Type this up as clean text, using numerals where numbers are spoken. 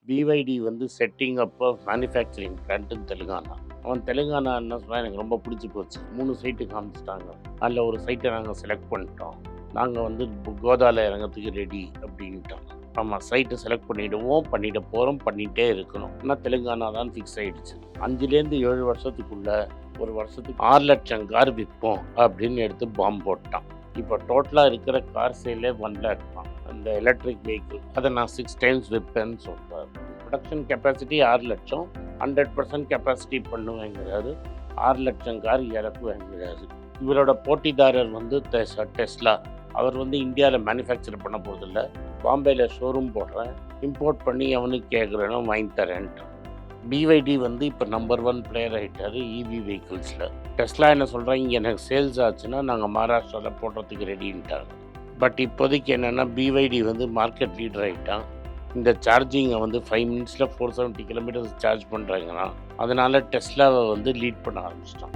பிவைடி வந்து செட்டிங் அப்போ manufacturing plant in Telangana. அவன் தெலுங்கானா என்ன சொன்னால் எனக்கு ரொம்ப பிடிச்சி போச்சு. 3 சைட்டு காமிச்சிட்டாங்க. அதில் ஒரு சைட்டை நாங்கள் செலக்ட் பண்ணிட்டோம். நாங்கள் வந்து கோதாவில் இறங்கிறதுக்கு ரெடி அப்படின்ட்டோம். ஆமாம், சைட்டை செலக்ட் பண்ணிட போகிறோம், பண்ணிகிட்டே இருக்கணும். ஆனால் தெலுங்கானா தான் ஃபிக்ஸ் ஆகிடுச்சு. 5லேருந்து 7 வருஷத்துக்குள்ளே ஒரு வருஷத்துக்கு 6 லட்சம் கார் விற்போம் அப்படின்னு எடுத்து பாம்பு போட்டான். இப்போ டோட்டலாக இருக்கிற கார் சேலே 1 லேக் தான் அந்த எலக்ட்ரிக் வெஹிக்கிள். அதை நான் 6 டைம்ஸ் விற்பேன்னு சொல்கிறார். ப்ரொடக்ஷன் கெப்பாசிட்டி 6 லட்சம், 100% கெப்பாசிட்டி பண்ணுவேங்கிறாரு. 6 லட்சம் கார் இறக்குவேங்கிறாரு. இவரோட போட்டிதாரர் வந்து டெஸ்லா. அவர் வந்து இந்தியாவில் மேனுஃபேக்சர் பண்ண போகிறதில்ல, பாம்பேயில் ஷோரூம் போடுறேன், இம்போர்ட் பண்ணி அவனுக்கு கேட்குறேன்னு வாங்கி தரேன்ட்டு. பிவைடி வந்து இப்போ நம்பர் 1 பிளேயர் ஆகிட்டார் இவி வெஹிக்கிள்ஸில். டெஸ்லா என்ன சொல்கிறாங்க, இங்கே எனக்கு சேல்ஸ் ஆச்சுன்னா நாங்கள் மகாராஷ்டிராவில் போடுறதுக்கு ரெடின்ட்டாங்க. பட் இப்போதைக்கு என்னென்னா பிவைடி வந்து மார்க்கெட் லீடர் ஆகிட்டான். இந்த சார்ஜிங்கை வந்து 5 மினிட்ஸில் 470 கிலோமீட்டர்ஸ் சார்ஜ் பண்ணுறாங்கன்னா அதனால் டெஸ்லாவை வந்து லீட் பண்ண ஆரம்பிச்சிட்டான்.